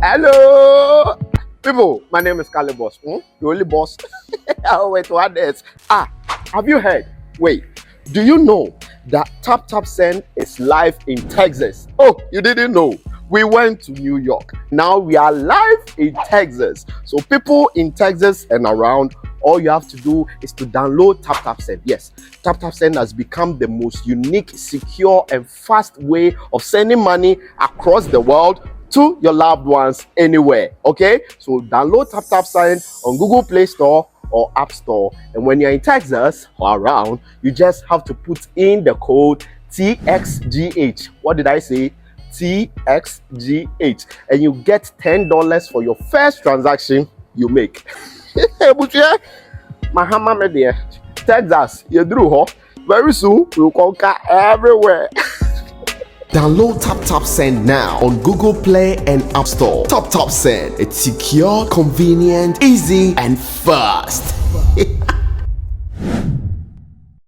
Hello, people. My name is Kali Boss. The only boss. Oh, wait, what else? Have you heard? Wait, do you know that Tap Tap Send is live in Texas? Oh, you didn't know? We went to New York. Now we are live in Texas. So people in Texas and around, all you have to do is to download Tap Tap Send. Yes, Tap Tap Send has become the most unique, secure, and fast way of sending money across the world to your loved ones anywhere. Okay, so download Tap Tap Send on Google Play Store or App Store, and when you're in Texas or around, you just have to put in the code TXGH. What did I say? TXGH, and you get $10 for your first transaction you make. Mahama media, Texas, you drew ho. Very soon we'll conquer everywhere. Download Tap Tap Send now on Google Play and App Store. Tap Tap Send. It's secure, convenient, easy, and fast.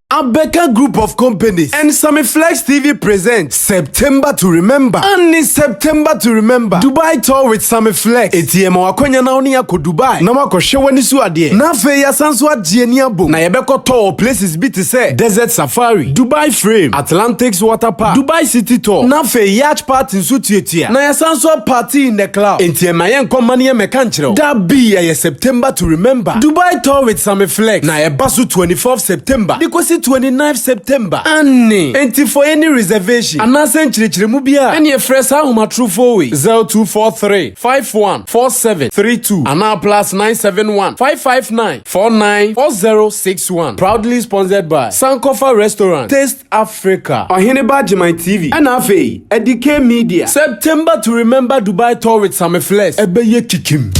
Abeka Group of Companies and Sammy Flex TV presents September to Remember. And in September to Remember, Dubai tour with Sammy Flex. ATM wakwenya na oni yako Dubai. Na wako shewani su adie. Na fe ya sansu adie ni abo. Na yebeko tour places biti se Desert Safari, Dubai Frame, Atlantics Water Park, Dubai City Tour. Na fe yacht party nsu tietia. Na ya sansu party in the cloud. ATM ayen komani ye mekanchiro. Da be ya September to Remember. Dubai tour with Sammy Flex. Na yebasu 24th September. Dikosi 29th September. Annie. Enti for any reservation. Anasen chirichirimu bia. Any fresa huma true for we. 0243 514732. Ana plus 971 559 494061. Proudly sponsored by Sankofa Restaurant, Taste Africa, Ohineba Jemai TV, NFA, Edike Media. September to Remember Dubai tour with Sammy Flex. Ebeye kikim.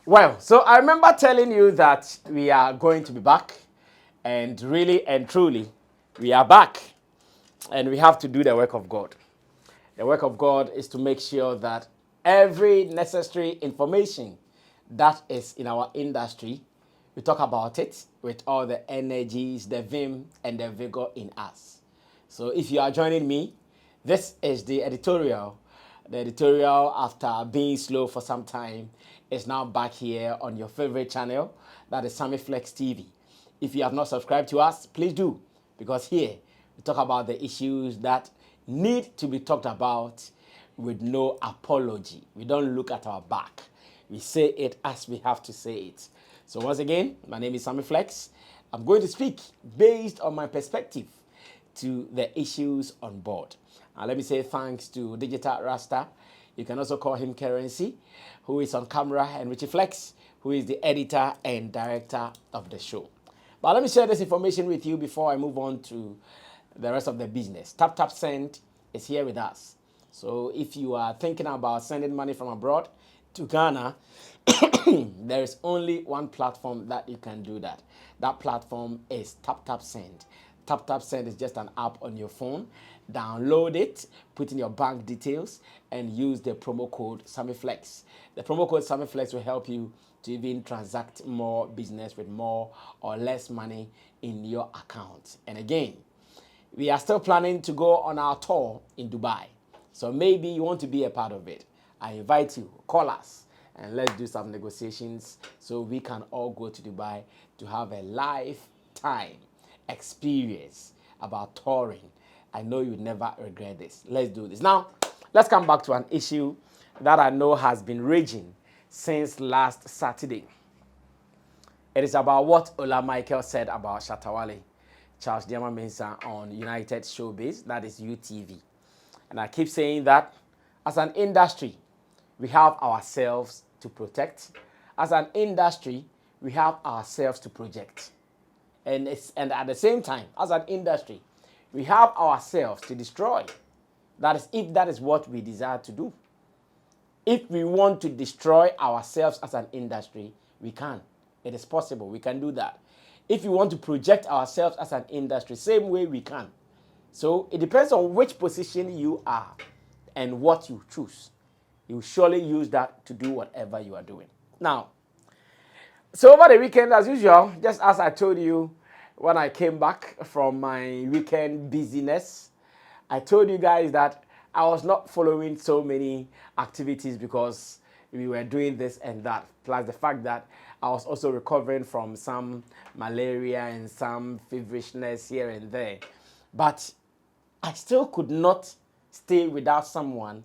Well, so I remember telling you that we are going to be back, and really and truly, we are back, and we have to do the work of God. The work of God is to make sure that every necessary information that is in our industry, we talk about it with all the energies, the vim, and the vigor in us. So if you are joining me, this is the editorial. The editorial, after being slow for some time, is now back here on your favorite channel, that is Sammy Flex TV. If you have not subscribed to us, please do, because here we talk about the issues that need to be talked about with no apology. We don't look at our back. We say it as we have to say it. So once again, my name is Sammy Flex. I'm going to speak based on my perspective to the issues on board. Let me say thanks to Digital Rasta. You can also call him Currency, who is on camera, and Richie Flex, who is the editor and director of the show. But let me share this information with you before I move on to the rest of the business. Tap Tap Send is here with us. So if you are thinking about sending money from abroad to Ghana, there is only one platform that you can do that. That platform is Tap Tap Send. Tap Tap Send is just an app on your phone. Download it, put in your bank details, and use the promo code SammyFlex. The promo code SammyFlex will help you to even transact more business with more or less money in your account. And again, we are still planning to go on our tour in Dubai. So maybe you want to be a part of it. I invite you, call us, and let's do some negotiations so we can all go to Dubai to have a lifetime experience about touring. I know you never regret this. Let's do this. Now, let's come back to an issue that I know has been raging since last Saturday. It is about what Ola Michael said about Shatta Wale, Charles Diama Mensah on United Showbiz, that is UTV. And I keep saying that as an industry, we have ourselves to protect. As an industry, we have ourselves to project. And at the same time, as an industry, we have ourselves to destroy. That is, if that is what we desire to do. If we want to destroy ourselves as an industry, we can. It is possible. We can do that. If we want to project ourselves as an industry, same way we can. So it depends on which position you are and what you choose. You surely use that to do whatever you are doing. Now, So over the weekend, as usual, just as I told you when I came back from my weekend busyness, I told you guys that I was not following so many activities because we were doing this and that. Plus the fact that I was also recovering from some malaria and some feverishness here and there. But I still could not stay without someone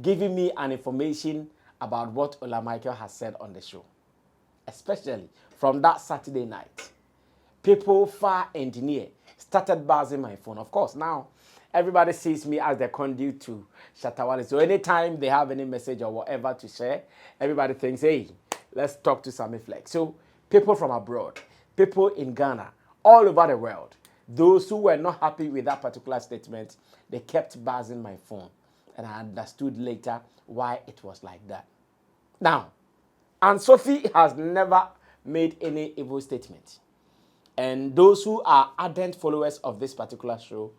giving me an information about what Ola Michael has said on the show. Especially from that Saturday night. People far and near started buzzing my phone. Of course, now everybody sees me as the conduit to Shatta Wale. So anytime they have any message or whatever to share, everybody thinks, hey, let's talk to Sammy Flex. So people from abroad, people in Ghana, all over the world, those who were not happy with that particular statement, they kept buzzing my phone. And I understood later why it was like that. Now, and Sophie has never made any evil statement. And those who are ardent followers of this particular show,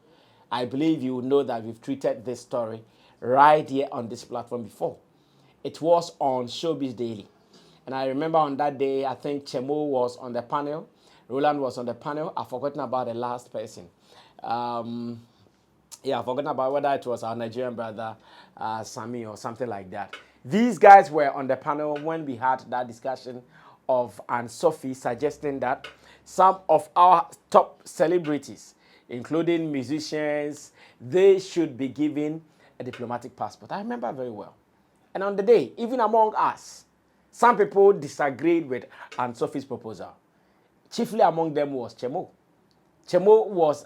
I believe you know that we've treated this story right here on this platform before. It was on Showbiz Daily. And I remember on that day, I think Chemo was on the panel. Roland was on the panel. I've forgotten about the last person. I've forgotten about whether it was our Nigerian brother, Sammy, or something like that. These guys were on the panel when we had that discussion of Aunt Sophie suggesting that some of our top celebrities, including musicians, they should be given a diplomatic passport. I remember very well. And on the day, even among us, some people disagreed with Aunt Sophie's proposal. Chiefly among them was Chemo. Chemo was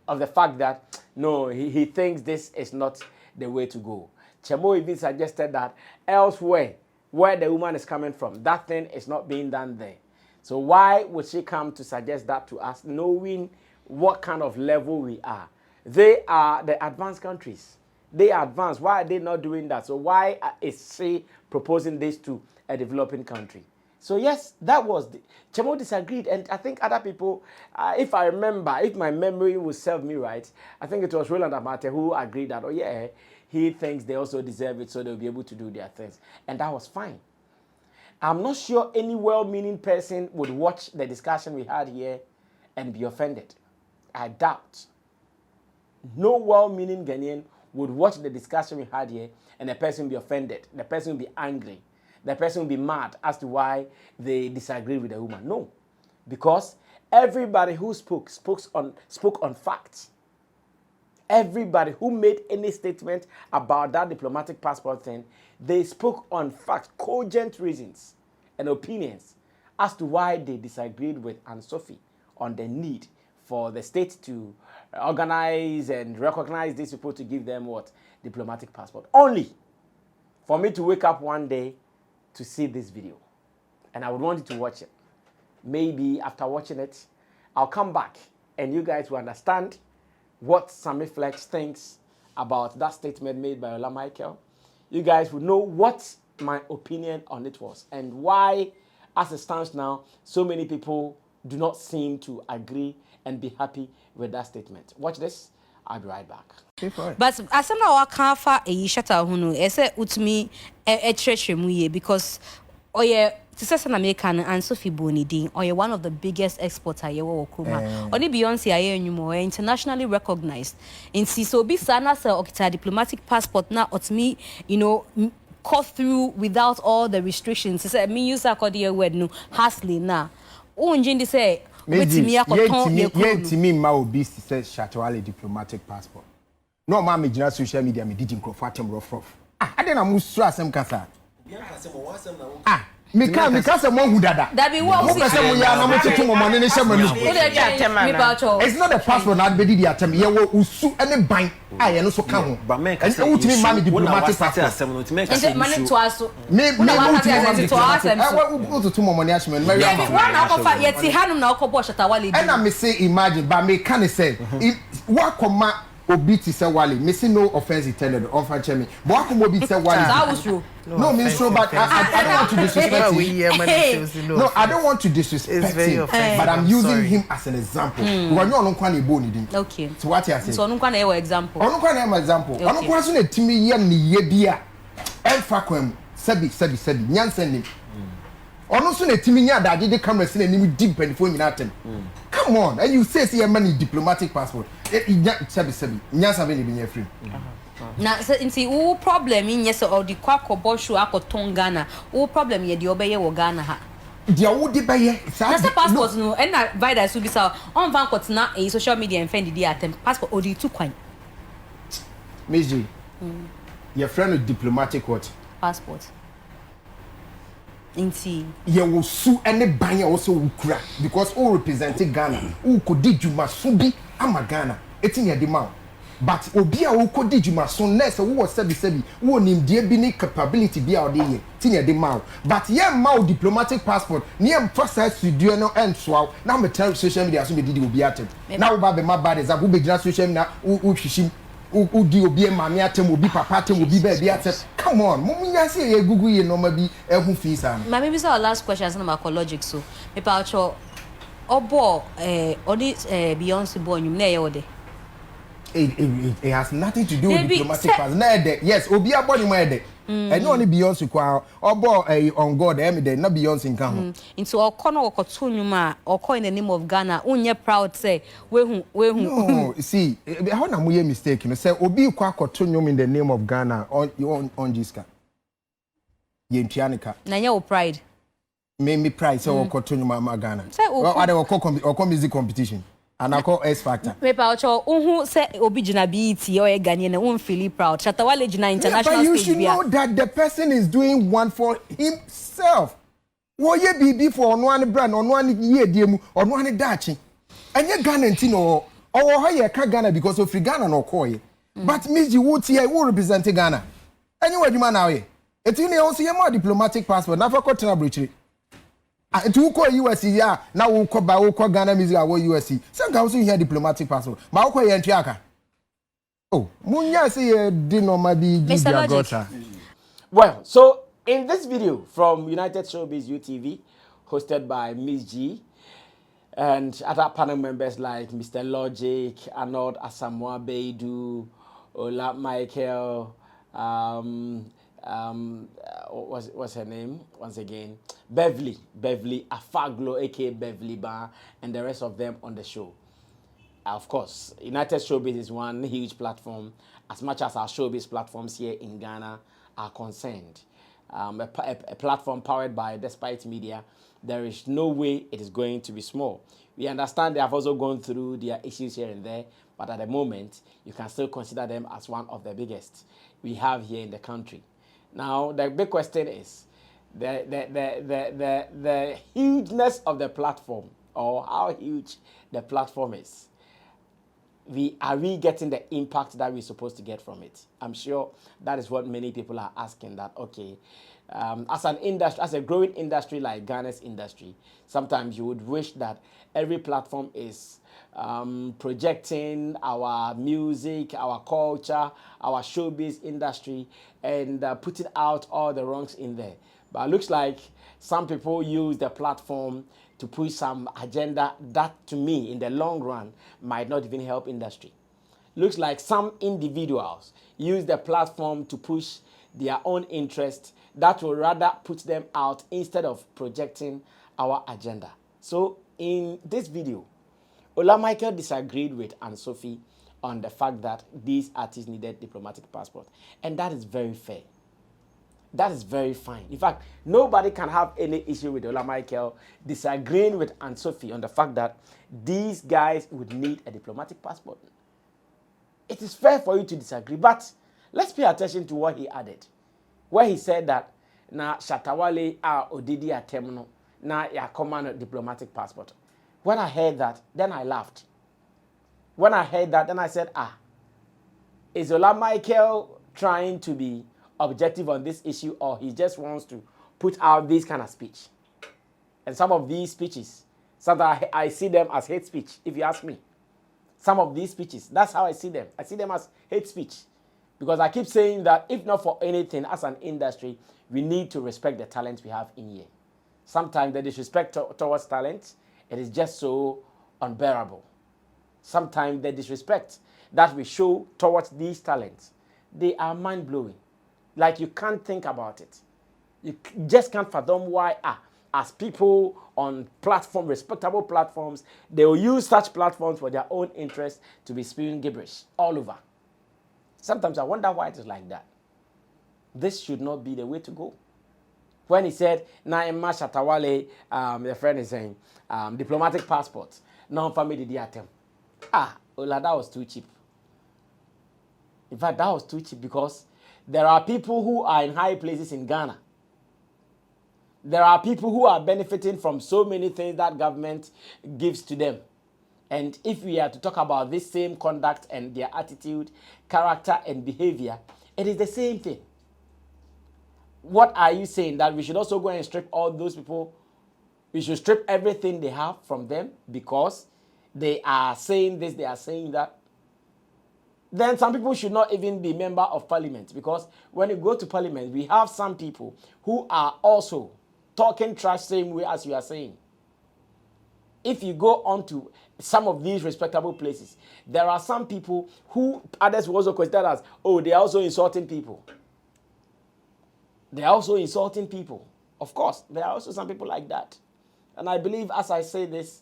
of the fact that, no, he thinks this is not the way to go. Chemo even suggested that elsewhere, where the woman is coming from, that thing is not being done there. So why would she come to suggest that to us, knowing what kind of level we are? They are the advanced countries. They are advanced. Why are they not doing that? So why is she proposing this to a developing country? So yes, that was Chemo disagreed, and I think other people, if I remember, if my memory will serve me right, I think it was Roland Amate who agreed that, oh yeah, he thinks they also deserve it, so they'll be able to do their things, and that was fine. I'm not sure any well-meaning person would watch the discussion we had here and be offended. I doubt. No well-meaning Ghanaian would watch the discussion we had here and the person will be offended. The person will be angry. The person will be mad as to why they disagree with the woman. No. Because everybody who spoke on facts. Everybody who made any statement about that diplomatic passport thing, they spoke on facts, cogent reasons and opinions as to why they disagreed with Aunt Sophie on the need for the state to organize and recognize these people to give them what? Diplomatic passport. Only for me to wake up one day to see this video. And I would want you to watch it. Maybe after watching it, I'll come back and you guys will understand what Sammy Flex thinks about that statement made by Ola Michael. You guys will know what my opinion on it was and why, as it stands now, so many people do not seem to agree and be happy with that statement. Watch this. I'll be right back. But as I'm now can't find a Shatta hunu, I say utmi a treasure muye because oye Tisa American and Sophie Bonidin or one of the biggest exporter ye wo kuma. Only Beyonce aye nyumo internationally recognized. In so be sana se okita diplomatic passport na otmi, cut through without all the restrictions. Say me use akodi word no hustling na. Unjindi say yentimi ma obi say Shatta Wale diplomatic passport. No ma me gina social media me didi nkrofo atem rough. Ade na musu asem kasa. Me kasa mo hu dada. That be what we say mo ya na mo tutu mo money ne shema no. It's not the passport na be di atem ye wo usu ene ban aye no so ka ho. And utimi ma me diplomatic passport. Money to aso. Me tutu mo money ashema no. One akofa yeti hanum na akobo Shatta Wale. And I me say imagine but me can say what koma obi ti say Wale me say no offense intended offer me but what come obi say Wale that was true no mean so but I don't want to disrespect him no I don't want to disrespect him but I'm using him as an example when you no kwa na ebo ni din okay so what you say so no kwa na example no kwa na example no kwa so na timi ye ni ye bia emfa kwam sabi nyansa ni Ono so na timi nya da de camera sin anim deep penifo nyina atem. Come on, and you say money diplomatic passport. Sebi. Nya sabe ni binya free. Na so nti wo problem in yes or the kwakobo show akoton Ghana. Wo problem ye de obeye wo Ghana ha. Dia wo de baye. Na say passport no and na vida so bisa on van kotna e social media and friend di atem passport odi tu kwan. Meji. Your friend with diplomatic what? Passport. Inti. Ye wo su ene banya wo so ukura because all represent Ghana. Who could di juma so bi ama Ghana. Etin ye di ma. But obi a wo kodi juma so nurse wo sebi wo nim die bi ni capability bi a ode ye. Tin ye di ma. But ye ma diplomatic passport ni em process studio no end so na me tell social media so be di obi atem. Na wo ba be ma bad is wo be gina social media wo hwihim who di obi mami atem obi papa atem obi ba bi atem. Come on, munya say ye gugu ye normal bi ehun fees am. Mami bi say our last question na ma logic so. Me pa cho obo odi Beyonce boy nyum na ye ode. It has nothing to do with diplomatic pass. Yes, obi aboni mo ede. And only Beyonce kwa obo on God em de na Beyonce nka ho. Into okono okoto nyuma oko in the name of Ghana unye proud say we hu. No, see, how na mo ye mistake no say obi kwa akoto nyum in the name of Ghana on Jiska. Ye ntianika. Na ye o pride. Me pride say okoto nyum ma Ghana. Say oko music competition. And I call S Factor. Me pa ocho unhu say obi gina BET or ye Ghanaian na un feel proud. Shatta Wale gina international stage. But you should know that the person is doing one for himself. Wo ye bibi for ono an brand ono an ye diemu ono an dachi. Enye Ghana ntino owo ha ye ka Ghana because of Ghana no koye. But Miji wo tie wo represent Ghana. Enye wadwuma na ye. Eti ne on se ye more diplomatic passport na fa kotena brochire. To call USC, yeah, now we'll call by Ghana music or USC. Some guys also hear diplomatic passport. Maoko Yantiaka. Oh, Munya say, Dino Mabi, Well, so in this video from United Showbiz UTV, hosted by Miss G, and other panel members like Mr. Logic, Arnold Asamoah Beidu, Ola Michael, what's her name once again, Beverly Afaglo aka Beverly Bar, and the rest of them on the show. Of course, United Showbiz is one huge platform, as much as our showbiz platforms here in Ghana are concerned. A platform powered by Despite Media. There is no way it is going to be small. We understand they have also gone through their issues here and there, but at the moment you can still consider them as one of the biggest we have here in the country. Now, the big question is the hugeness of the platform, or how huge the platform is. Are we getting the impact that we're supposed to get from it? I'm sure that is what many people are asking, that, okay, as an industry, as a growing industry like Ghana's industry, sometimes you would wish that every platform is projecting our music, our culture, our showbiz industry, and putting out all the wrongs in there. But it looks like some people use the platform to push some agenda that, to me, in the long run, might not even help industry. Looks like some individuals use the platform to push their own interest that will rather put them out instead of projecting our agenda. So in this video, Ola Michael disagreed with Aunt Sophie on the fact that these artists needed diplomatic passport. And that is very fair. That is very fine. In fact, nobody can have any issue with Ola Michael disagreeing with Aunt Sophie on the fact that these guys would need a diplomatic passport. It is fair for you to disagree, but let's pay attention to what he added. Where he said that, na Shatta Wale odidi atemno, na ya command diplomatic passport. When I heard that, then I laughed. When I heard that, then I said, is Ola Michael trying to be objective on this issue, or he just wants to put out this kind of speech? And some of these speeches, sometimes I see them as hate speech, if you ask me. Some of these speeches, that's how I see them. I see them as hate speech. Because I keep saying that if not for anything, as an industry, we need to respect the talent we have in here. Sometimes the disrespect towards talent, it is just so unbearable. Sometimes the disrespect that we show towards these talents, they are mind-blowing. Like, you can't think about it. You just can't fathom why, as people on respectable platforms, they will use such platforms for their own interest to be spewing gibberish all over. Sometimes I wonder why it is like that. This should not be the way to go. When he said, Naima Shatta Wale, the friend is saying, diplomatic passports, non-family DDATM. Ola, that was too cheap. In fact, that was too cheap because there are people who are in high places in Ghana. There are people who are benefiting from so many things that government gives to them. And if we are to talk about this same conduct and their attitude, character, and behavior, it is the same thing. What are you saying? That we should also go and strip all those people? We should strip everything they have from them because they are saying this, they are saying that. Then some people should not even be member of parliament because when you go to parliament, we have some people who are also talking trash same way as you are saying. If you go on to some of these respectable places, there are some people who others will also consider as, oh, they are also insulting people. They are also insulting people. Of course, there are also some people like that. And I believe as I say this,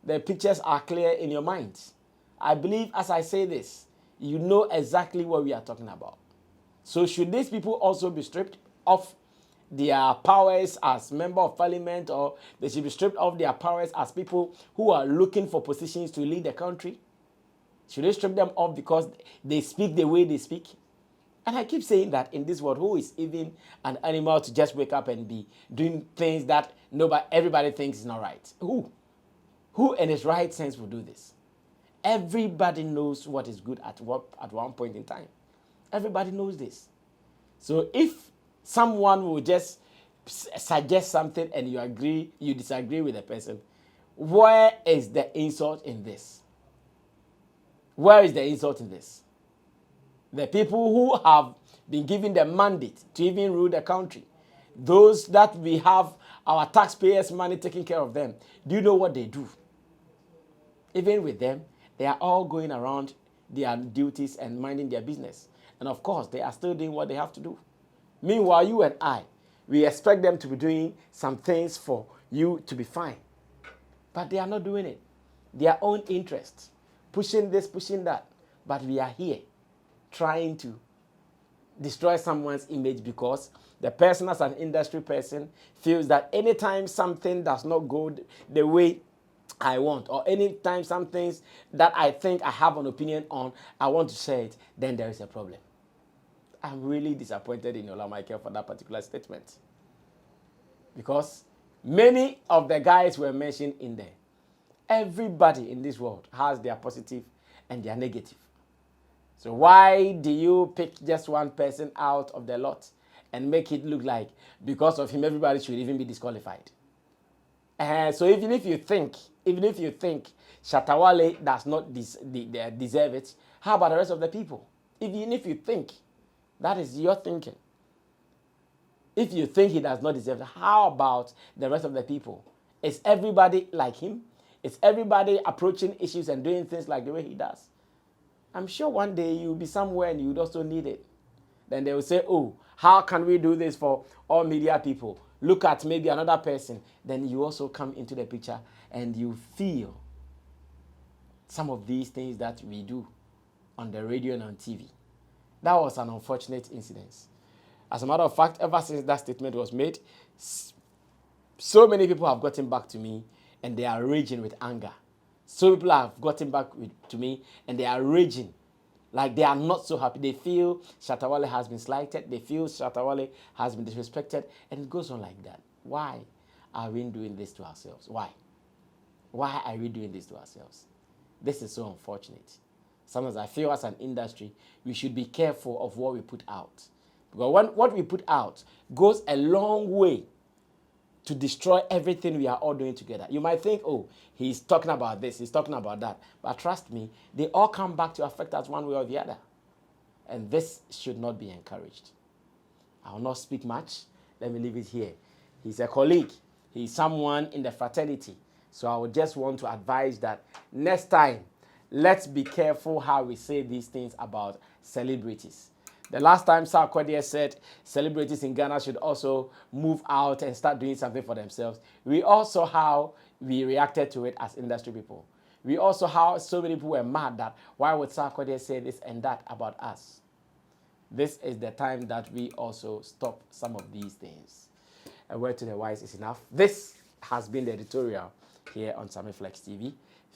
the pictures are clear in your minds. I believe as I say this, you know exactly what we are talking about. So should these people also be stripped of their powers as member of parliament, or they should be stripped of their powers as people who are looking for positions to lead the country? Should they strip them off because they speak the way they speak? And I keep saying that in this world, who is even an animal to just wake up and be doing things that everybody thinks is not right? Who? Who in his right sense will do this? Everybody knows what is good at one point in time. Everybody knows this. So if someone will just suggest something and you disagree with the person, where is the insult in this? Where is the insult in this? The people who have been given the mandate to even rule the country, those that we have our taxpayers' money taking care of them, do you know what they do? Even with them, they are all going around their duties and minding their business. And of course, they are still doing what they have to do. Meanwhile, you and I, we expect them to be doing some things for you to be fine. But they are not doing it. Their own interest, pushing this, pushing that. But we are here trying to destroy someone's image because the person as an industry person feels that anytime something does not go the way I want, or anytime some things that I think I have an opinion on, I want to say it, then there is a problem. I'm really disappointed in Ola Michael for that particular statement. Because many of the guys were mentioned in there. Everybody in this world has their positive and their negative. So why do you pick just one person out of the lot and make it look like because of him everybody should even be disqualified? So even if you think Shatta Wale does not deserve it, how about the rest of the people? Even if you think that is your thinking, if you think he does not deserve it, how about the rest of the people? Is everybody like him? Is everybody approaching issues and doing things like the way he does? I'm sure one day you'll be somewhere and you would also need it. Then they will say, oh, how can we do this for all media people? Look at maybe another person. Then you also come into the picture and you feel some of these things that we do on the radio and on TV. That was an unfortunate incident. As a matter of fact, ever since that statement was made, so many people have gotten back to me and they are raging with anger. So people have gotten back to me and they are raging. Like they are not so happy. They feel Shatta Wale has been slighted. They feel Shatta Wale has been disrespected. And it goes on like that. Why are we doing this to ourselves? Why? Why are we doing this to ourselves? This is so unfortunate. Sometimes I feel as an industry, we should be careful of what we put out. Because what we put out goes a long way to destroy everything we are all doing together. You might think, oh, he's talking about this, he's talking about that. But trust me, they all come back to affect us one way or the other. And this should not be encouraged. I will not speak much. Let me leave it here. He's a colleague. He's someone in the fraternity. So I would just want to advise that next time, let's be careful how we say these things about celebrities. The last time Sarkodie said celebrities in Ghana should also move out and start doing something for themselves, we also how we reacted to it as industry people. We also how so many people were mad that why would Sarkodie say this and that about us? This is the time that we also stop some of these things. A word to the wise is enough. This has been the editorial here on Sammy Flex TV.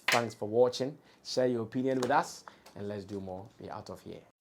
Thanks for watching. Share your opinion with us and let's do more. Be out of here.